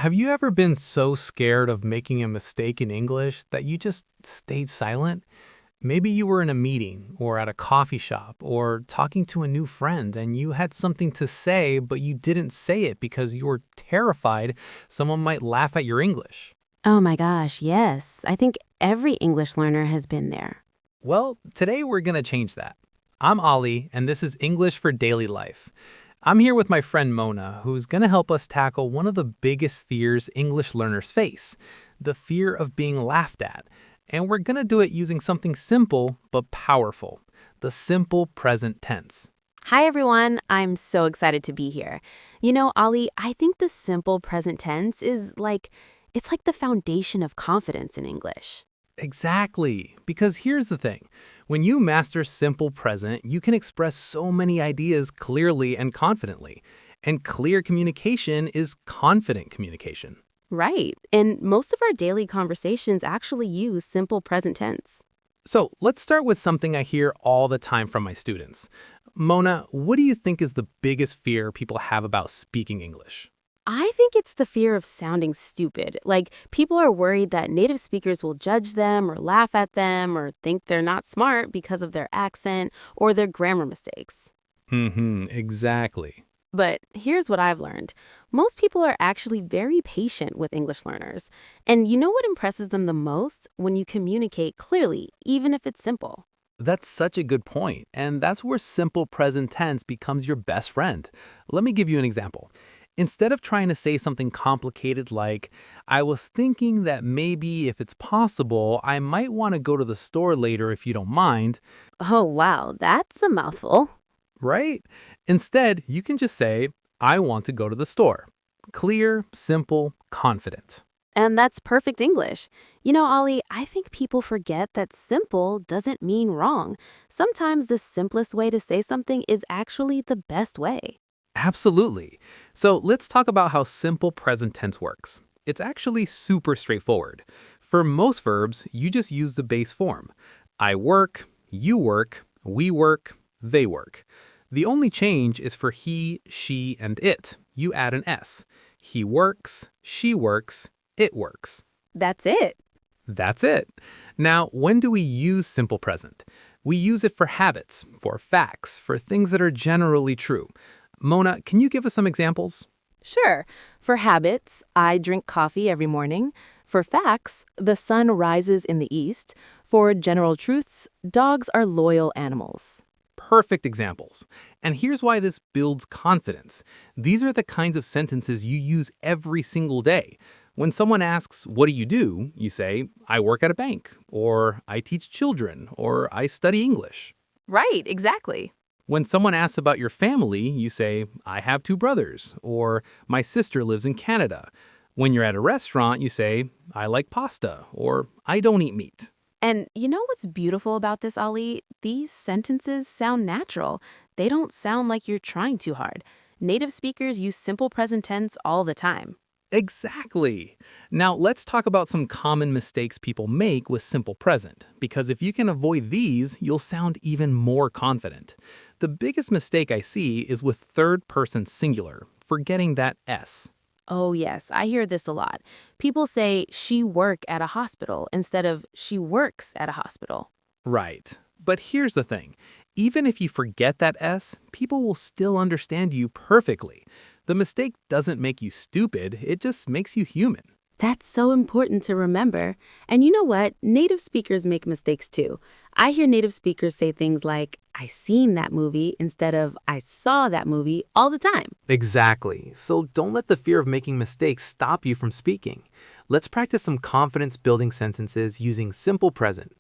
Have you ever been so scared of making a mistake in English that you just stayed silent? Maybe you were in a meeting or at a coffee shop or talking to a new friend and you had something to say, but you didn't say it because you were terrified someone might laugh at your English. Oh my gosh, yes. I think every English learner has been there. Well, today we're going to change that. I'm Ollie, and this is English for Daily Life. I'm here with my friend Mona, who's going to help us tackle one of the biggest fears English learners face, the fear of being laughed at. And we're going to do it using something simple but powerful, the simple present tense. Hi everyone, I'm so excited to be here. You know, Ollie, I think the simple present tense is it's like the foundation of confidence in English. Exactly, because here's the thing. When you master simple present, you can express so many ideas clearly and confidently. And clear communication is confident communication. Right. And most of our daily conversations actually use simple present tense. So let's start with something I hear all the time from my students. Mona, what do you think is the biggest fear people have about speaking English? I think it's the fear of sounding stupid. Like, people are worried that native speakers will judge them or laugh at them or think they're not smart because of their accent or their grammar mistakes. Exactly. But here's what I've learned. Most people are actually very patient with English learners. And you know what impresses them the most? When you communicate clearly, even if it's simple. That's such a good point, and that's where simple present tense becomes your best friend. Let me give you an example. Instead of trying to say something complicated like, I was thinking that maybe if it's possible, I might want to go to the store later if you don't mind, Oh, wow, that's a mouthful. right? Instead, you can just say, I want to go to the store. Clear, simple, confident. And that's perfect English. You know, Ollie, I think people forget that simple doesn't mean wrong. Sometimes the simplest way to say something is actually the best way. Absolutely. So let's talk about how simple present tense works. It's actually super straightforward. For most verbs, you just use the base form. I work, you work, we work, they work. The only change is for he, she, and it. You add an S. He works, she works, it works. That's it. That's it. Now, when do we use simple present? We use it for habits, for facts, for things that are generally true. Mona, can you give us some examples? Sure. For habits, I drink coffee every morning. For facts, the sun rises in the east. For general truths, dogs are loyal animals. Perfect examples. And here's why this builds confidence. These are the kinds of sentences you use every single day. When someone asks, what do? You say, I work at a bank, or I teach children, or I study English. Right, exactly. When someone asks about your family, you say, I have two brothers, or my sister lives in Canada. When you're at a restaurant, you say, I like pasta, or I don't eat meat. And you know what's beautiful about this, Ali? These sentences sound natural. They don't sound like you're trying too hard. Native speakers use simple present tense all the time. Exactly. Now, let's talk about some common mistakes people make with simple present, because if you can avoid these, you'll sound even more confident. The biggest mistake I see is with third person singular, forgetting that S. Oh, yes, I hear this a lot. People say she work at a hospital instead of she works at a hospital. Right. But here's the thing. Even if you forget that S, people will still understand you perfectly. The mistake doesn't make you stupid, it just makes you human. That's so important to remember. And you know what? Native speakers make mistakes too. I hear native speakers say things like, I seen that movie instead of I saw that movie all the time. Exactly. So don't let the fear of making mistakes stop you from speaking. Let's practice some confidence building sentences using simple present.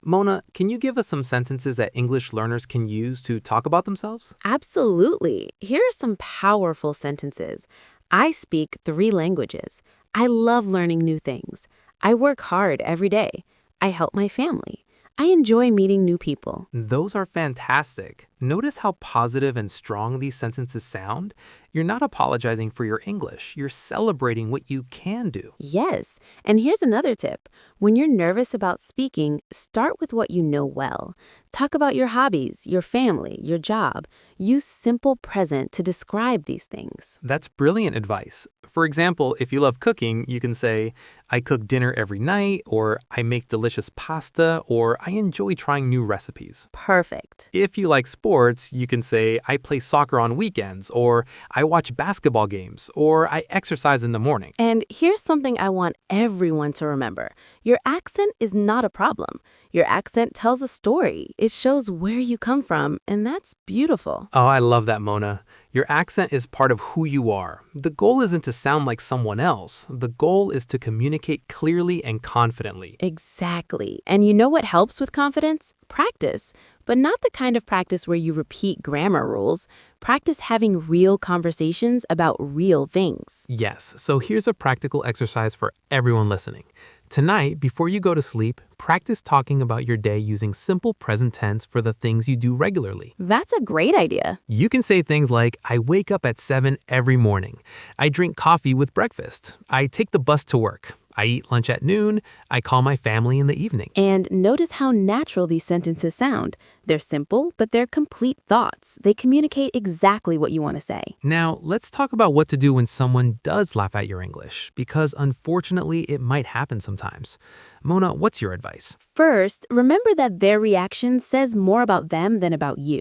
Mona, can you give us some sentences that English learners can use to talk about themselves? Absolutely. Here are some powerful sentences. I speak 3 languages. I love learning new things. I work hard every day. I help my family. I enjoy meeting new people. Those are fantastic. Notice how positive and strong these sentences sound. You're not apologizing for your English, you're celebrating what you can do. Yes, and here's another tip. When you're nervous about speaking, start with what you know well. Talk about your hobbies, your family, your job. Use simple present to describe these things. That's brilliant advice. For example, if you love cooking, you can say, I cook dinner every night, or I make delicious pasta, or I enjoy trying new recipes. Perfect. If you like sports, you can say, I play soccer on weekends, or I watch basketball games, or I exercise in the morning. And here's something I want everyone to remember. Your accent is not a problem. Your accent tells a story. It shows where you come from, and that's beautiful. Oh, I love that, Mona. Your accent is part of who you are. The goal isn't to sound like someone else. The goal is to communicate clearly and confidently. Exactly. And you know what helps with confidence? Practice. But not the kind of practice where you repeat grammar rules. Practice having real conversations about real things. Yes, so here's a practical exercise for everyone listening. Tonight, before you go to sleep, practice talking about your day using simple present tense for the things you do regularly. That's a great idea. You can say things like, I wake up at 7 every morning. I drink coffee with breakfast. I take the bus to work. I eat lunch at noon. I call my family in the evening. And notice how natural these sentences sound. They're simple, but they're complete thoughts. They communicate exactly what you want to say. Now, let's talk about what to do when someone does laugh at your English, because unfortunately, it might happen sometimes. Mona, what's your advice? First, remember that their reaction says more about them than about you.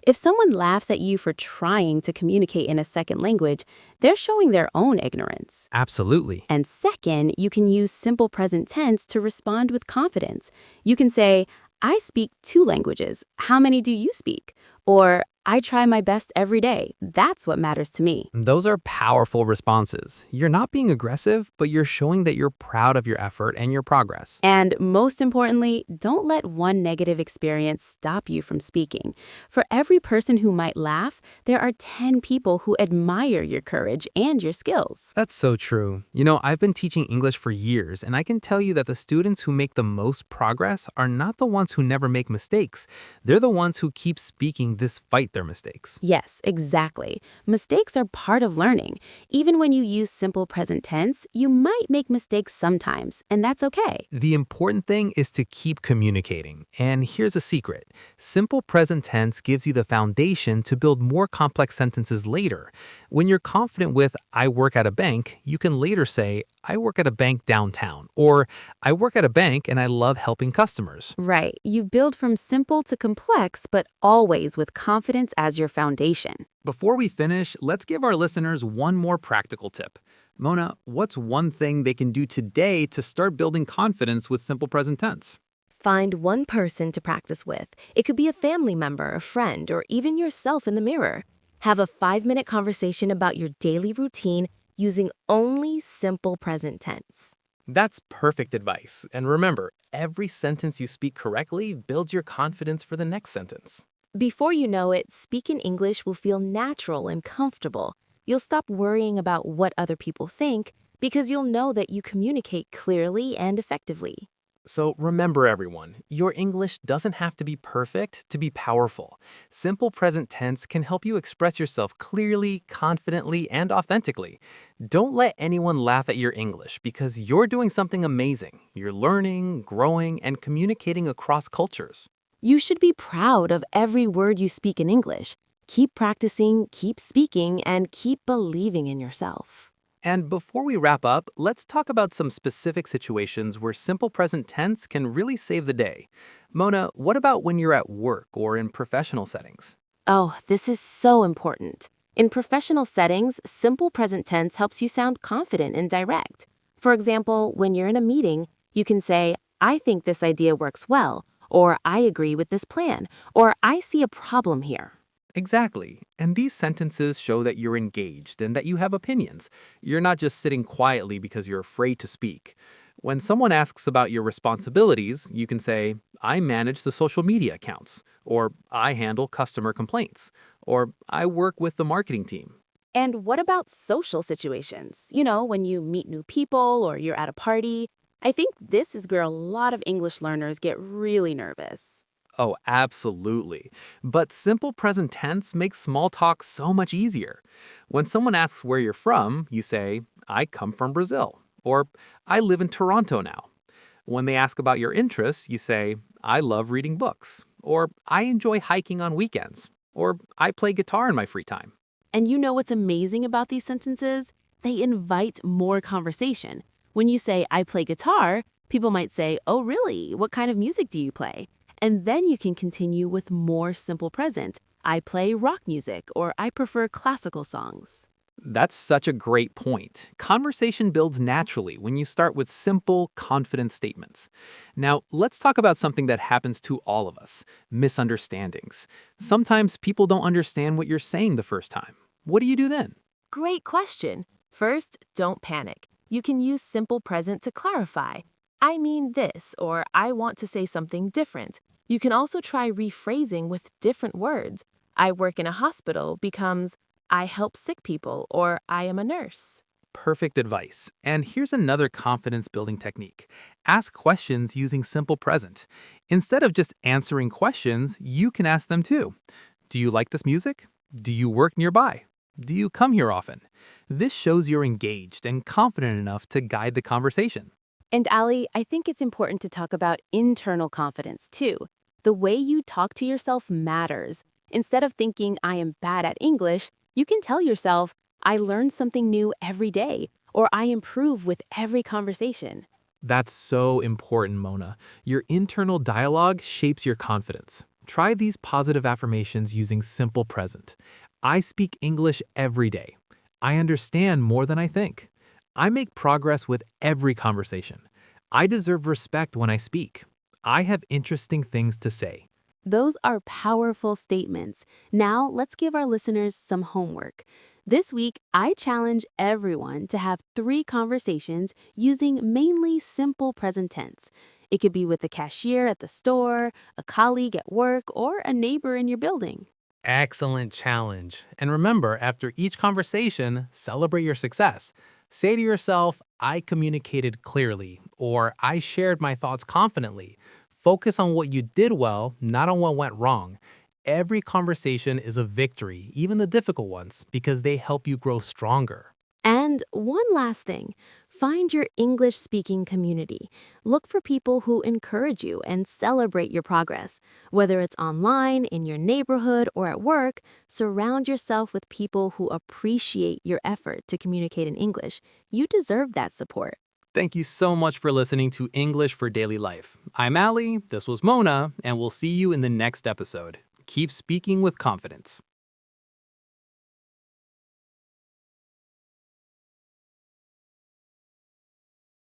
If someone laughs at you for trying to communicate in a second language, they're showing their own ignorance. Absolutely. And second, you can use simple present tense to respond with confidence. You can say, I speak 2 languages. How many do you speak? Or, I try my best every day. That's what matters to me. Those are powerful responses. You're not being aggressive, but you're showing that you're proud of your effort and your progress. And most importantly, don't let one negative experience stop you from speaking. For every person who might laugh, there are 10 people who admire your courage and your skills. That's so true. I've been teaching English for years, and I can tell you that the students who make the most progress are not the ones who never make mistakes. They're the ones who keep speaking despite their mistakes. Yes, exactly. Mistakes are part of learning. Even when you use simple present tense, you might make mistakes sometimes, and that's okay. The important thing is to keep communicating. And here's a secret. Simple present tense gives you the foundation to build more complex sentences later. When you're confident with, I work at a bank, you can later say, I work at a bank downtown, or I work at a bank and I love helping customers. Right. You build from simple to complex, but always with confidence as your foundation. Before we finish, let's give our listeners one more practical tip. Mona, what's one thing they can do today to start building confidence with simple present tense? Find one person to practice with. It could be a family member, a friend, or even yourself in the mirror. Have a 5-minute conversation about your daily routine using only simple present tense. That's perfect advice. And remember, every sentence you speak correctly builds your confidence for the next sentence. Before you know it, speaking English will feel natural and comfortable. You'll stop worrying about what other people think because you'll know that you communicate clearly and effectively. So remember, everyone, your English doesn't have to be perfect to be powerful. Simple present tense can help you express yourself clearly, confidently, and authentically. Don't let anyone laugh at your English because you're doing something amazing. You're learning, growing, and communicating across cultures. You should be proud of every word you speak in English. Keep practicing, keep speaking, and keep believing in yourself. And before we wrap up, let's talk about some specific situations where simple present tense can really save the day. Mona, what about when you're at work or in professional settings? Oh, this is so important. In professional settings, simple present tense helps you sound confident and direct. For example, when you're in a meeting, you can say, I think this idea works well, or I agree with this plan, or I see a problem here. Exactly. And these sentences show that you're engaged and that you have opinions. You're not just sitting quietly because you're afraid to speak. When someone asks about your responsibilities, you can say, I manage the social media accounts, or I handle customer complaints, or I work with the marketing team. And what about social situations? You know, when you meet new people or you're at a party. I think this is where a lot of English learners get really nervous. Oh, absolutely. But simple present tense makes small talk so much easier. When someone asks where you're from, you say, I come from Brazil, or I live in Toronto now. When they ask about your interests, you say, I love reading books, or I enjoy hiking on weekends, or I play guitar in my free time. And you know what's amazing about these sentences? They invite more conversation. When you say, I play guitar, people might say, oh, really? What kind of music do you play? And then you can continue with more simple present. I play rock music, or I prefer classical songs. That's such a great point. Conversation builds naturally when you start with simple, confident statements. Now, let's talk about something that happens to all of us: misunderstandings. Sometimes people don't understand what you're saying the first time. What do you do then? Great question. First, don't panic. You can use simple present to clarify. I mean this, or I want to say something different. You can also try rephrasing with different words. I work in a hospital becomes I help sick people, or I am a nurse. Perfect advice. And here's another confidence building technique: ask questions using simple present. Instead of just answering questions, you can ask them too. Do you like this music? Do you work nearby? Do you come here often? This shows you're engaged and confident enough to guide the conversation. And Ali, I think it's important to talk about internal confidence too. The way you talk to yourself matters. Instead of thinking I am bad at English, you can tell yourself, I learn something new every day, or I improve with every conversation. That's so important, Mona. Your internal dialogue shapes your confidence. Try these positive affirmations using simple present. I speak English every day. I understand more than I think. I make progress with every conversation. I deserve respect when I speak. I have interesting things to say. Those are powerful statements. Now, let's give our listeners some homework. This week, I challenge everyone to have 3 conversations using mainly simple present tense. It could be with the cashier at the store, a colleague at work, or a neighbor in your building. Excellent challenge. And remember, after each conversation, celebrate your success. Say to yourself, I communicated clearly, or I shared my thoughts confidently. Focus on what you did well, not on what went wrong. Every conversation is a victory, even the difficult ones, because they help you grow stronger. And one last thing, find your English speaking community. Look for people who encourage you and celebrate your progress. Whether it's online, in your neighborhood, or at work, surround yourself with people who appreciate your effort to communicate in English. You deserve that support. Thank you so much for listening to English for Daily Life. I'm Ali, this was Mona, and we'll see you in the next episode. Keep speaking with confidence.